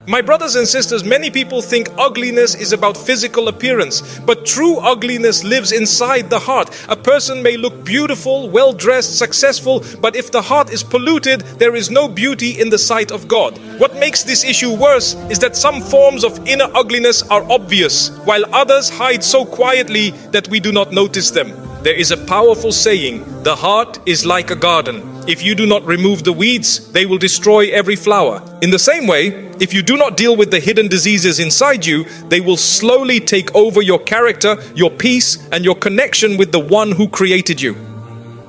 My brothers and sisters, many people think ugliness is about physical appearance, but true ugliness lives inside the heart. A person may look beautiful, well-dressed, successful, but if the heart is polluted, there is no beauty in the sight of God. What makes this issue worse is that some forms of inner ugliness are obvious, while others hide so quietly that we do not notice them. There is a powerful saying, the heart is like a garden. If you do not remove the weeds, they will destroy every flower. In the same way, if you do not deal with the hidden diseases inside you, they will slowly take over your character, your peace, and your connection with the one who created you.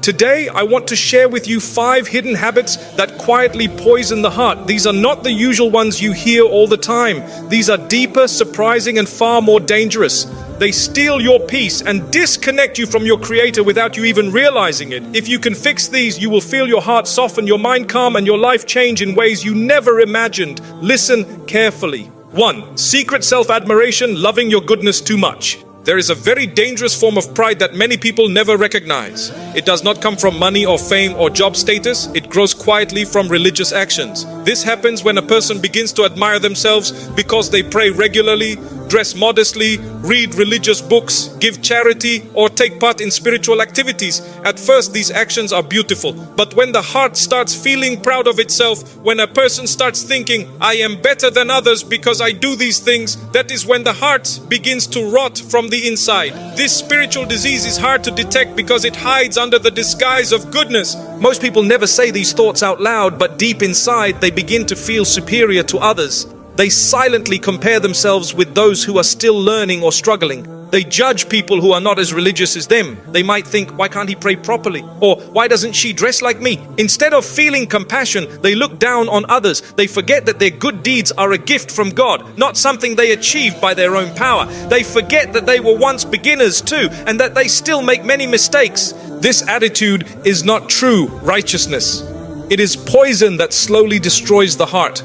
Today, I want to share with you 5 hidden habits that quietly poison the heart. These are not the usual ones you hear all the time. These are deeper, surprising, and far more dangerous. They steal your peace and disconnect you from your Creator without you even realizing it. If you can fix these, you will feel your heart soften, your mind calm, and your life change in ways you never imagined. Listen carefully. 1. Secret self-admiration, loving your goodness too much. There is a very dangerous form of pride that many people never recognize. It does not come from money or fame or job status. It grows quietly from religious actions. This happens when a person begins to admire themselves because they pray regularly, dress modestly, read religious books, give charity, or take part in spiritual activities. At first, these actions are beautiful. But when the heart starts feeling proud of itself, when a person starts thinking, I am better than others because I do these things, that is when the heart begins to rot from the inside. This spiritual disease is hard to detect because it hides under the disguise of goodness. Most people never say these thoughts out loud, but deep inside, they begin to feel superior to others. They silently compare themselves with those who are still learning or struggling. They judge people who are not as religious as them. They might think, why can't he pray properly? Or why doesn't she dress like me? Instead of feeling compassion, they look down on others. They forget that their good deeds are a gift from God, not something they achieved by their own power. They forget that they were once beginners too, and that they still make many mistakes. This attitude is not true righteousness. It is poison that slowly destroys the heart.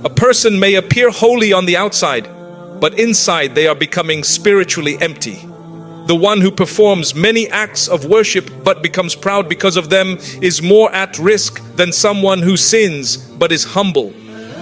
A person may appear holy on the outside, but inside they are becoming spiritually empty. The one who performs many acts of worship but becomes proud because of them is more at risk than someone who sins but is humble.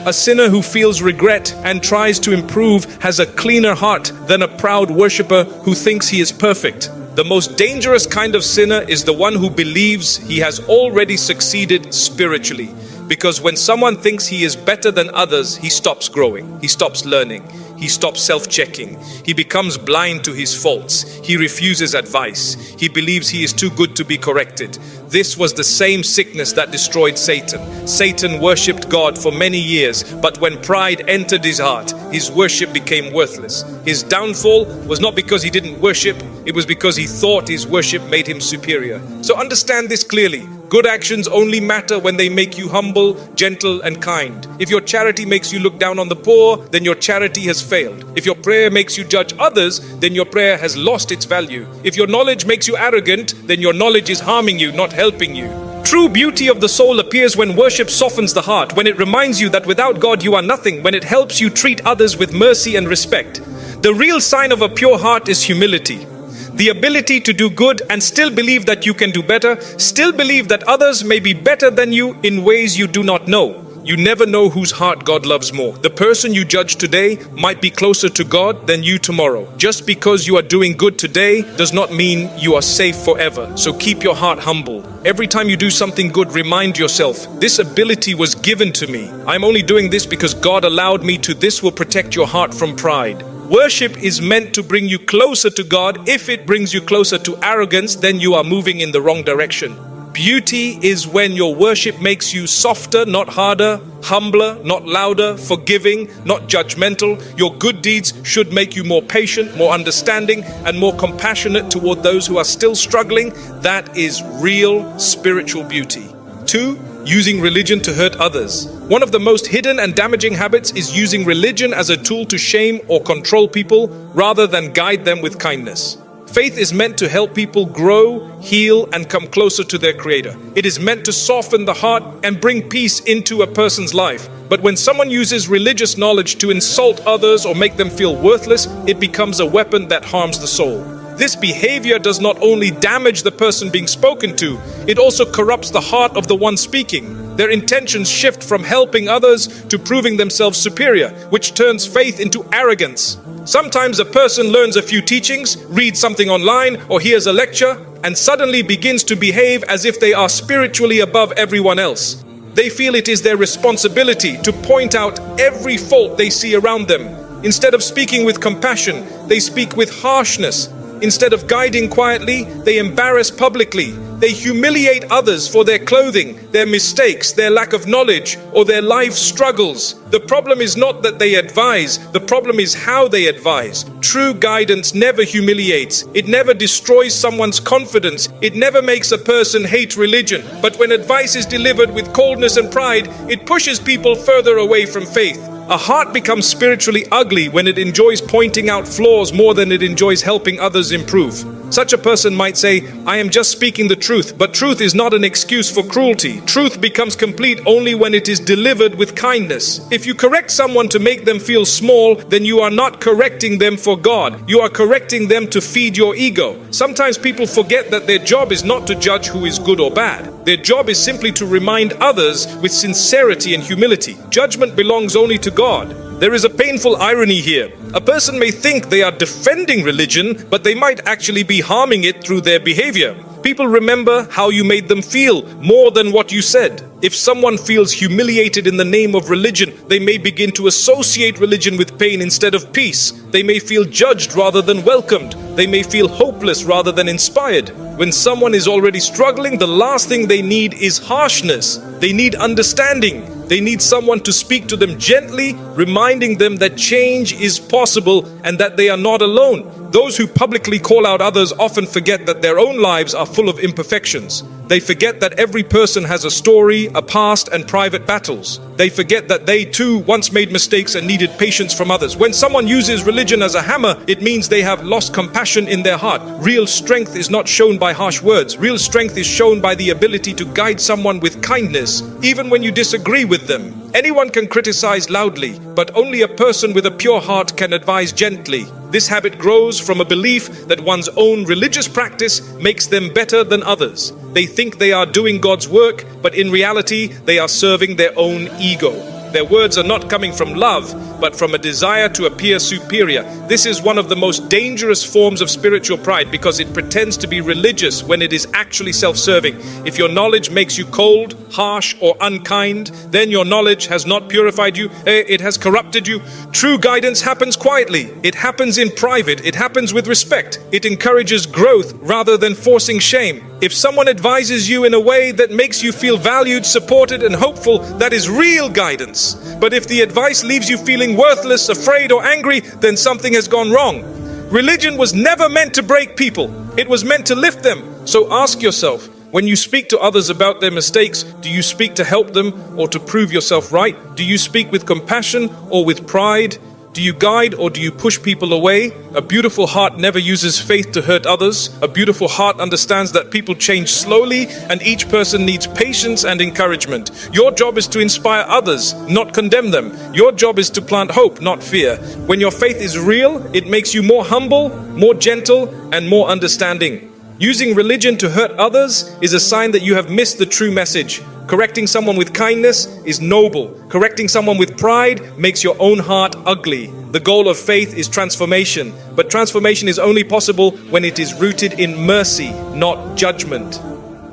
A sinner who feels regret and tries to improve has a cleaner heart than a proud worshipper who thinks he is perfect. The most dangerous kind of sinner is the one who believes he has already succeeded spiritually. Because when someone thinks he is better than others, he stops growing, he stops learning, he stops self-checking, he becomes blind to his faults, he refuses advice, he believes he is too good to be corrected. This was the same sickness that destroyed Satan. Satan worshipped God for many years, but when pride entered his heart, his worship became worthless. His downfall was not because he didn't worship, it was because he thought his worship made him superior. So understand this clearly. Good actions only matter when they make you humble, gentle, and kind. If your charity makes you look down on the poor, then your charity has failed. If your prayer makes you judge others, then your prayer has lost its value. If your knowledge makes you arrogant, then your knowledge is harming you, not helping you. True beauty of the soul appears when worship softens the heart, when it reminds you that without God you are nothing, when it helps you treat others with mercy and respect. The real sign of a pure heart is humility. The ability to do good and still believe that you can do better, still believe that others may be better than you in ways you do not know. You never know whose heart God loves more. The person you judge today might be closer to God than you tomorrow. Just because you are doing good today does not mean you are safe forever. So keep your heart humble. Every time you do something good, remind yourself, this ability was given to me. I'm only doing this because God allowed me to. This will protect your heart from pride. Worship is meant to bring you closer to God. If it brings you closer to arrogance, then you are moving in the wrong direction. Beauty is when your worship makes you softer, not harder, humbler, not louder, forgiving, not judgmental. Your good deeds should make you more patient, more understanding, and more compassionate toward those who are still struggling. That is real spiritual beauty. 2. Using religion to hurt others. One of the most hidden and damaging habits is using religion as a tool to shame or control people rather than guide them with kindness. Faith is meant to help people grow, heal, and come closer to their Creator. It is meant to soften the heart and bring peace into a person's life. But when someone uses religious knowledge to insult others or make them feel worthless, it becomes a weapon that harms the soul. This behavior does not only damage the person being spoken to, it also corrupts the heart of the one speaking. Their intentions shift from helping others to proving themselves superior, which turns faith into arrogance. Sometimes a person learns a few teachings, reads something online, or hears a lecture, and suddenly begins to behave as if they are spiritually above everyone else. They feel it is their responsibility to point out every fault they see around them. Instead of speaking with compassion, they speak with harshness. Instead of guiding quietly, they embarrass publicly. They humiliate others for their clothing, their mistakes, their lack of knowledge, or their life struggles. The problem is not that they advise, the problem is how they advise. True guidance never humiliates. It never destroys someone's confidence. It never makes a person hate religion. But when advice is delivered with coldness and pride, it pushes people further away from faith. A heart becomes spiritually ugly when it enjoys pointing out flaws more than it enjoys helping others improve. Such a person might say, I am just speaking the truth, but truth is not an excuse for cruelty. Truth becomes complete only when it is delivered with kindness. If you correct someone to make them feel small, then you are not correcting them for God. You are correcting them to feed your ego. Sometimes people forget that their job is not to judge who is good or bad. Their job is simply to remind others with sincerity and humility. Judgment belongs only to God. There is a painful irony here. A person may think they are defending religion, but they might actually be harming it through their behavior. People remember how you made them feel more than what you said. If someone feels humiliated in the name of religion, they may begin to associate religion with pain instead of peace. They may feel judged rather than welcomed. They may feel hopeless rather than inspired. When someone is already struggling, the last thing they need is harshness. They need understanding. They need someone to speak to them gently, reminding them that change is possible and that they are not alone. Those who publicly call out others often forget that their own lives are full of imperfections. They forget that every person has a story, a past, and private battles. They forget that they too once made mistakes and needed patience from others. When someone uses religion as a hammer, it means they have lost compassion in their heart. Real strength is not shown by harsh words. Real strength is shown by the ability to guide someone with kindness, even when you disagree with them. Anyone can criticize loudly, but only a person with a pure heart can advise gently. This habit grows from a belief that one's own religious practice makes them better than others. They think they are doing God's work, but in reality, they are serving their own ego. Their words are not coming from love, but from a desire to appear superior. This is one of the most dangerous forms of spiritual pride because it pretends to be religious when it is actually self-serving. If your knowledge makes you cold, harsh, or unkind, then your knowledge has not purified you, it has corrupted you. True guidance happens quietly. It happens in private. It happens with respect. It encourages growth rather than forcing shame. If someone advises you in a way that makes you feel valued, supported, and hopeful, that is real guidance. But if the advice leaves you feeling worthless, afraid, or angry, then something has gone wrong. Religion was never meant to break people. It was meant to lift them. So ask yourself, when you speak to others about their mistakes, do you speak to help them or to prove yourself right? Do you speak with compassion or with pride? Do you guide or do you push people away? A beautiful heart never uses faith to hurt others. A beautiful heart understands that people change slowly and each person needs patience and encouragement. Your job is to inspire others, not condemn them. Your job is to plant hope, not fear. When your faith is real, it makes you more humble, more gentle, and more understanding. Using religion to hurt others is a sign that you have missed the true message. Correcting someone with kindness is noble. Correcting someone with pride makes your own heart ugly. The goal of faith is transformation, but transformation is only possible when it is rooted in mercy, not judgment.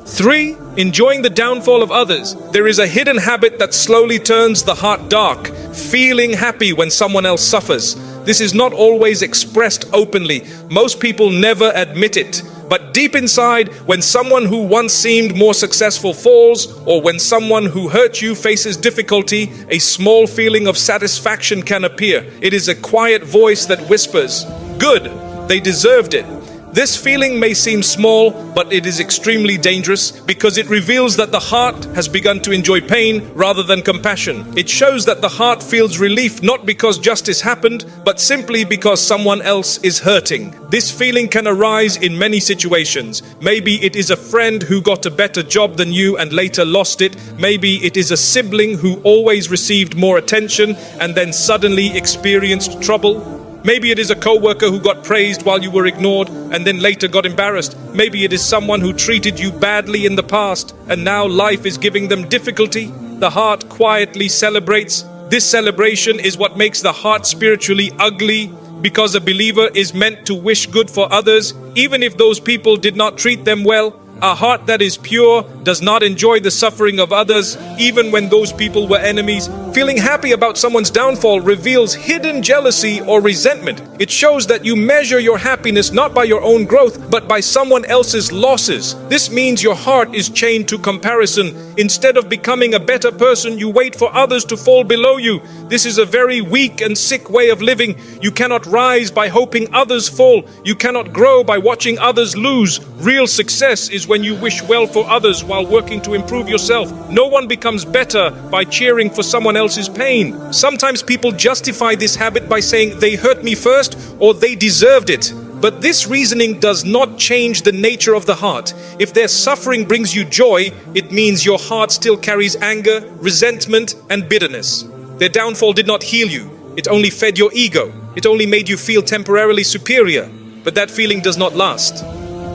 3. Enjoying the downfall of others. There is a hidden habit that slowly turns the heart dark, feeling happy when someone else suffers. This is not always expressed openly. Most people never admit it. But deep inside, when someone who once seemed more successful falls, or when someone who hurt you faces difficulty, a small feeling of satisfaction can appear. It is a quiet voice that whispers, "Good, they deserved it." This feeling may seem small, but it is extremely dangerous because it reveals that the heart has begun to enjoy pain rather than compassion. It shows that the heart feels relief not because justice happened, but simply because someone else is hurting. This feeling can arise in many situations. Maybe it is a friend who got a better job than you and later lost it. Maybe it is a sibling who always received more attention and then suddenly experienced trouble. Maybe it is a co-worker who got praised while you were ignored and then later got embarrassed. Maybe it is someone who treated you badly in the past and now life is giving them difficulty. The heart quietly celebrates. This celebration is what makes the heart spiritually ugly, because a believer is meant to wish good for others, even if those people did not treat them well. A heart that is pure does not enjoy the suffering of others, even when those people were enemies. Feeling happy about someone's downfall reveals hidden jealousy or resentment. It shows that you measure your happiness not by your own growth, but by someone else's losses. This means your heart is chained to comparison. Instead of becoming a better person, you wait for others to fall below you. This is a very weak and sick way of living. You cannot rise by hoping others fall. You cannot grow by watching others lose. Real success is when you wish well for others while working to improve yourself. No one becomes better by cheering for someone else's pain. Sometimes people justify this habit by saying they hurt me first or they deserved it. But this reasoning does not change the nature of the heart. If their suffering brings you joy, it means your heart still carries anger, resentment, and bitterness. Their downfall did not heal you. It only fed your ego. It only made you feel temporarily superior. But that feeling does not last.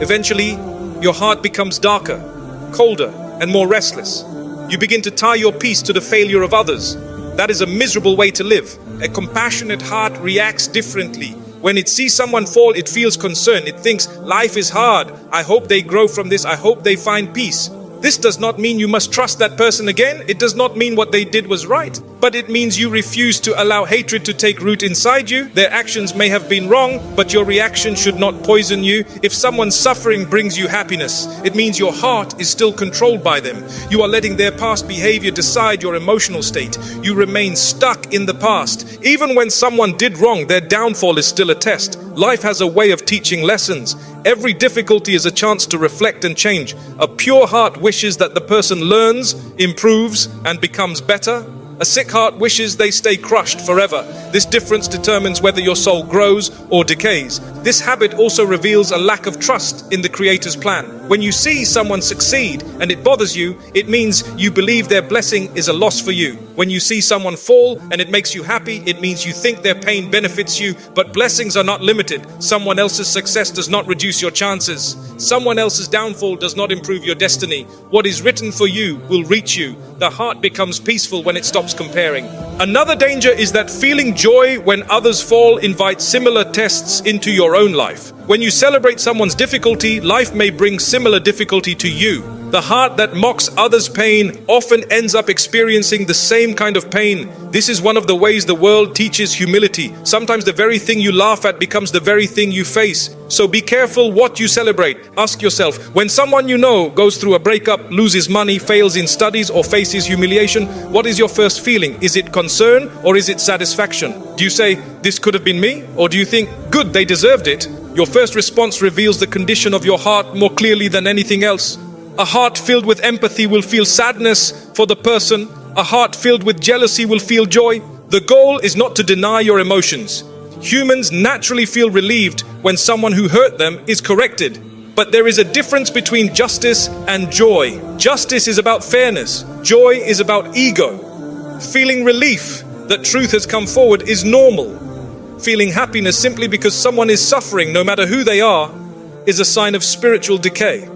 Eventually, your heart becomes darker, colder, and more restless. You begin to tie your peace to the failure of others. That is a miserable way to live. A compassionate heart reacts differently. When it sees someone fall, it feels concern. It thinks, life is hard. I hope they grow from this. I hope they find peace. This does not mean you must trust that person again. It does not mean what they did was right. But it means you refuse to allow hatred to take root inside you. Their actions may have been wrong, but your reaction should not poison you. If someone's suffering brings you happiness, it means your heart is still controlled by them. You are letting their past behavior decide your emotional state. You remain stuck in the past. Even when someone did wrong, their downfall is still a test. Life has a way of teaching lessons. Every difficulty is a chance to reflect and change. A pure heart wishes that the person learns, improves, and becomes better. A sick heart wishes they stay crushed forever. This difference determines whether your soul grows or decays. This habit also reveals a lack of trust in the Creator's plan. When you see someone succeed and it bothers you, it means you believe their blessing is a loss for you. When you see someone fall and it makes you happy, it means you think their pain benefits you. But blessings are not limited. Someone else's success does not reduce your chances. Someone else's downfall does not improve your destiny. What is written for you will reach you. The heart becomes peaceful when it stops comparing. Another danger is that feeling joy when others fall invites similar tests into your own life. When you celebrate someone's difficulty, life may bring similar difficulty to you. The heart that mocks others' pain often ends up experiencing the same kind of pain. This is one of the ways the world teaches humility. Sometimes the very thing you laugh at becomes the very thing you face. So be careful what you celebrate. Ask yourself, when someone you know goes through a breakup, loses money, fails in studies, or faces humiliation, what is your first feeling? Is it concern or is it satisfaction? Do you say, this could have been me? Or do you think, good, they deserved it? Your first response reveals the condition of your heart more clearly than anything else. A heart filled with empathy will feel sadness for the person. A heart filled with jealousy will feel joy. The goal is not to deny your emotions. Humans naturally feel relieved when someone who hurt them is corrected. But there is a difference between justice and joy. Justice is about fairness. Joy is about ego. Feeling relief that truth has come forward is normal. Feeling happiness simply because someone is suffering, no matter who they are, is a sign of spiritual decay.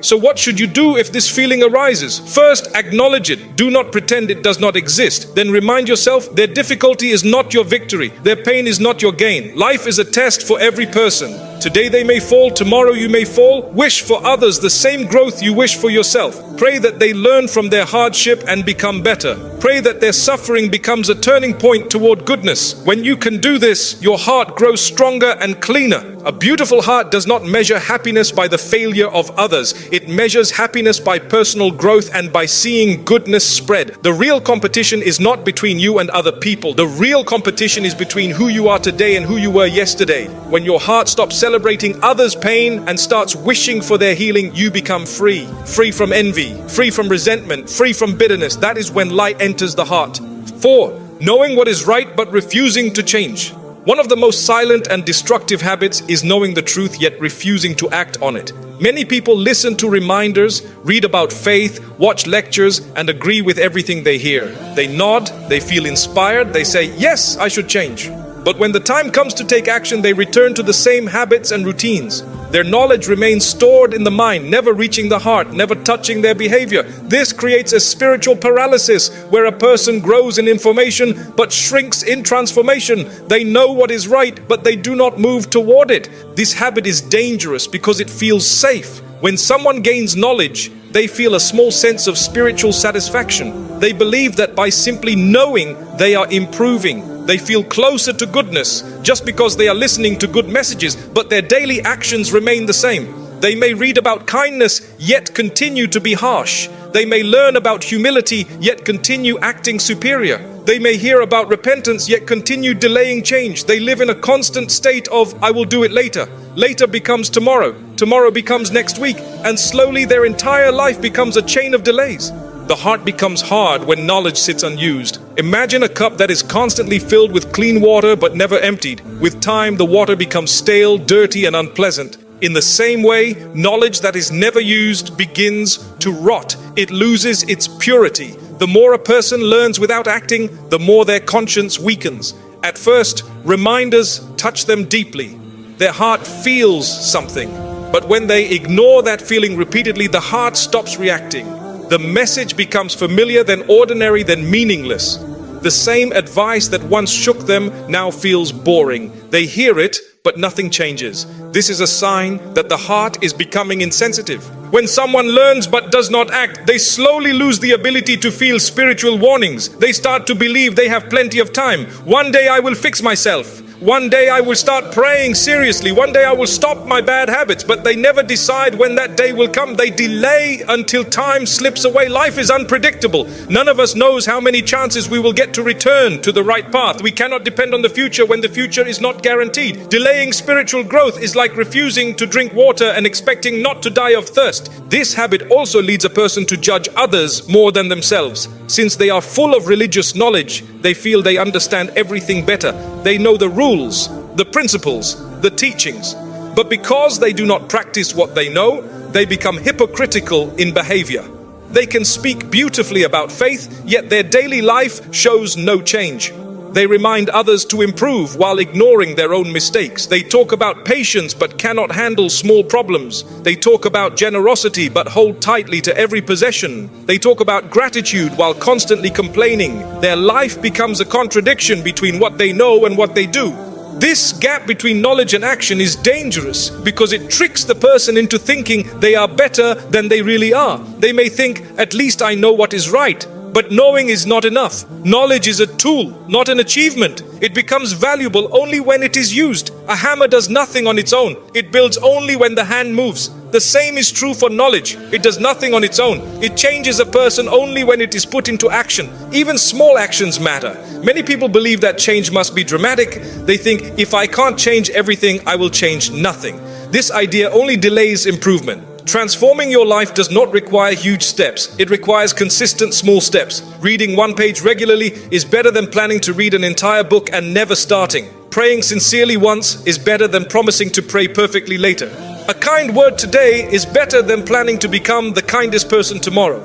So what should you do if this feeling arises? First, acknowledge it. Do not pretend it does not exist. Then remind yourself their difficulty is not your victory. Their pain is not your gain. Life is a test for every person. Today they may fall, tomorrow you may fall. Wish for others the same growth you wish for yourself. Pray that they learn from their hardship and become better. Pray that their suffering becomes a turning point toward goodness. When you can do this, your heart grows stronger and cleaner. A beautiful heart does not measure happiness by the failure of others. It measures happiness by personal growth and by seeing goodness spread. The real competition is not between you and other people. The real competition is between who you are today and who you were yesterday. When your heart stops celebrating others' pain and starts wishing for their healing, you become free. Free from envy, free from resentment, free from bitterness. That is when light enters the heart. 4. Knowing what is right but refusing to change. One of the most silent and destructive habits is knowing the truth yet refusing to act on it. Many people listen to reminders, read about faith, watch lectures, and agree with everything they hear. They nod, they feel inspired, they say, yes, I should change. But when the time comes to take action, they return to the same habits and routines. Their knowledge remains stored in the mind, never reaching the heart, never touching their behavior. This creates a spiritual paralysis where a person grows in information but shrinks in transformation. They know what is right, but they do not move toward it. This habit is dangerous because it feels safe. When someone gains knowledge, they feel a small sense of spiritual satisfaction. They believe that by simply knowing, they are improving. They feel closer to goodness just because they are listening to good messages, but their daily actions remain the same. They may read about kindness, yet continue to be harsh. They may learn about humility, yet continue acting superior. They may hear about repentance, yet continue delaying change. They live in a constant state of, I will do it later. Later becomes tomorrow. Tomorrow becomes next week. And slowly their entire life becomes a chain of delays. The heart becomes hard when knowledge sits unused. Imagine a cup that is constantly filled with clean water but never emptied. With time, the water becomes stale, dirty, and unpleasant. In the same way, knowledge that is never used begins to rot. It loses its purity. The more a person learns without acting, the more their conscience weakens. At first, reminders touch them deeply. Their heart feels something. But when they ignore that feeling repeatedly, the heart stops reacting. The message becomes familiar, then ordinary, then meaningless. The same advice that once shook them now feels boring. They hear it, but nothing changes. This is a sign that the heart is becoming insensitive. When someone learns but does not act, they slowly lose the ability to feel spiritual warnings. They start to believe they have plenty of time. One day I will fix myself. One day I will start praying seriously. One day I will stop my bad habits. But they never decide when that day will come. They delay until time slips away. Life is unpredictable. None of us knows how many chances we will get to return to the right path. We cannot depend on the future when the future is not guaranteed. Delaying spiritual growth is like refusing to drink water and expecting not to die of thirst. This habit also leads a person to judge others more than themselves. Since they are full of religious knowledge, they feel they understand everything better. They know the rules, the principles, the teachings. But because they do not practice what they know, they become hypocritical in behavior. They can speak beautifully about faith, yet their daily life shows no change. They remind others to improve while ignoring their own mistakes. They talk about patience but cannot handle small problems. They talk about generosity but hold tightly to every possession. They talk about gratitude while constantly complaining. Their life becomes a contradiction between what they know and what they do. This gap between knowledge and action is dangerous because it tricks the person into thinking they are better than they really are. They may think, at least I know what is right. But knowing is not enough. Knowledge is a tool, not an achievement. It becomes valuable only when it is used. A hammer does nothing on its own. It builds only when the hand moves. The same is true for knowledge. It does nothing on its own. It changes a person only when it is put into action. Even small actions matter. Many people believe that change must be dramatic. They think, if I can't change everything, I will change nothing. This idea only delays improvement. Transforming your life does not require huge steps. It requires consistent small steps. Reading one page regularly is better than planning to read an entire book and never starting. Praying sincerely once is better than promising to pray perfectly later. A kind word today is better than planning to become the kindest person tomorrow.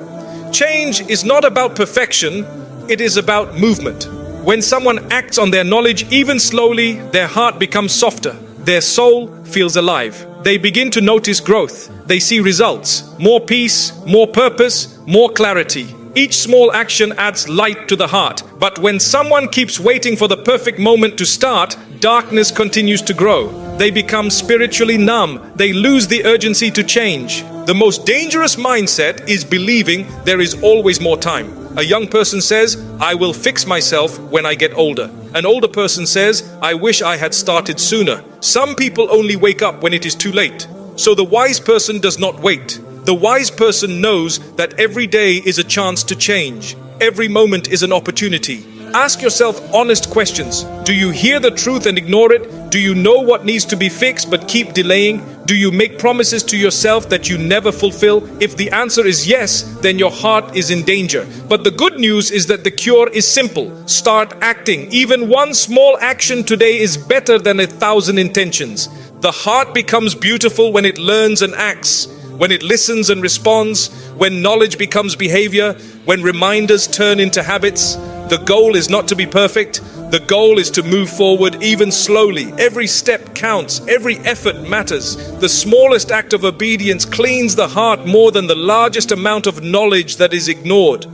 Change is not about perfection, it is about movement. When someone acts on their knowledge, even slowly, their heart becomes softer. Their soul feels alive. They begin to notice growth. They see results. More peace, more purpose, more clarity. Each small action adds light to the heart. But when someone keeps waiting for the perfect moment to start, darkness continues to grow. They become spiritually numb. They lose the urgency to change. The most dangerous mindset is believing there is always more time. A young person says, I will fix myself when I get older. An older person says, I wish I had started sooner. Some people only wake up when it is too late. So the wise person does not wait. The wise person knows that every day is a chance to change. Every moment is an opportunity. Ask yourself honest questions. Do you hear the truth and ignore it? Do you know what needs to be fixed but keep delaying? Do you make promises to yourself that you never fulfill? If the answer is yes, then your heart is in danger. But the good news is that the cure is simple. Start acting. Even one small action today is better than 1,000 intentions. The heart becomes beautiful when it learns and acts, when it listens and responds, when knowledge becomes behavior, when reminders turn into habits. The goal is not to be perfect. The goal is to move forward even slowly. Every step counts. Every effort matters. The smallest act of obedience cleans the heart more than the largest amount of knowledge that is ignored.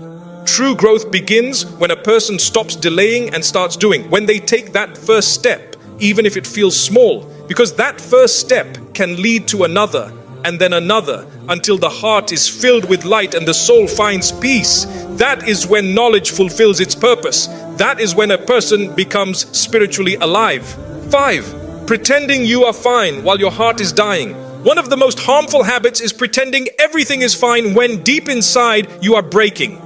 True growth begins when a person stops delaying and starts doing. When they take that first step, even if it feels small, because that first step can lead to another and then another until the heart is filled with light and the soul finds peace. That is when knowledge fulfills its purpose. That is when a person becomes spiritually alive. 5. Pretending you are fine while your heart is dying. One of the most harmful habits is pretending everything is fine when deep inside you are breaking.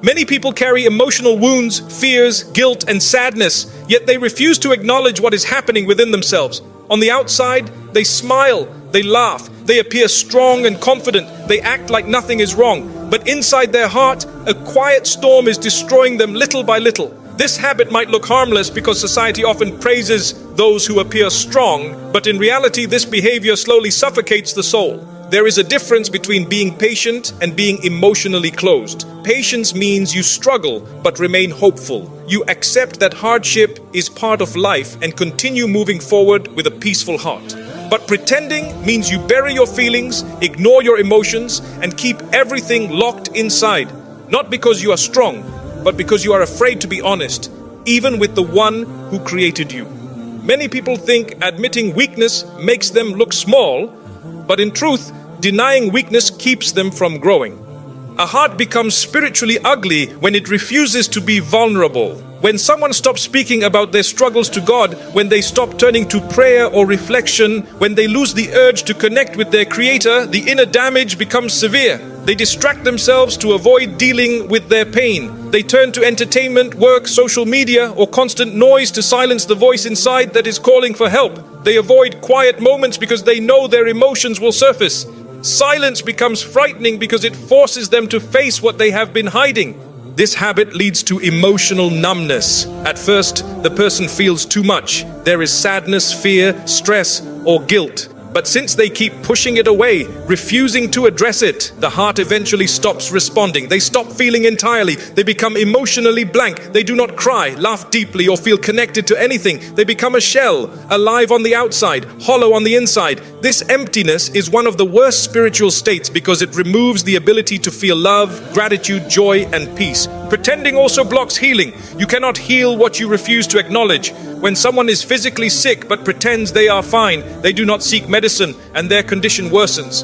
Many people carry emotional wounds, fears, guilt, and sadness, yet they refuse to acknowledge what is happening within themselves. On the outside, they smile, they laugh, they appear strong and confident, they act like nothing is wrong. But inside their heart, a quiet storm is destroying them little by little. This habit might look harmless because society often praises those who appear strong, but in reality, this behavior slowly suffocates the soul. There is a difference between being patient and being emotionally closed. Patience means you struggle but remain hopeful. You accept that hardship is part of life and continue moving forward with a peaceful heart. But pretending means you bury your feelings, ignore your emotions, and keep everything locked inside. Not because you are strong, but because you are afraid to be honest, even with the one who created you. Many people think admitting weakness makes them look small, but in truth, denying weakness keeps them from growing. A heart becomes spiritually ugly when it refuses to be vulnerable. When someone stops speaking about their struggles to God, when they stop turning to prayer or reflection, when they lose the urge to connect with their Creator, the inner damage becomes severe. They distract themselves to avoid dealing with their pain. They turn to entertainment, work, social media, or constant noise to silence the voice inside that is calling for help. They avoid quiet moments because they know their emotions will surface. Silence becomes frightening because it forces them to face what they have been hiding. This habit leads to emotional numbness. At first, the person feels too much. There is sadness, fear, stress, or guilt. But since they keep pushing it away, refusing to address it, the heart eventually stops responding. They stop feeling entirely. They become emotionally blank. They do not cry, laugh deeply, or feel connected to anything. They become a shell, alive on the outside, hollow on the inside. This emptiness is one of the worst spiritual states because it removes the ability to feel love, gratitude, joy, and peace. Pretending also blocks healing. You cannot heal what you refuse to acknowledge. When someone is physically sick but pretends they are fine, they do not seek medicine and their condition worsens.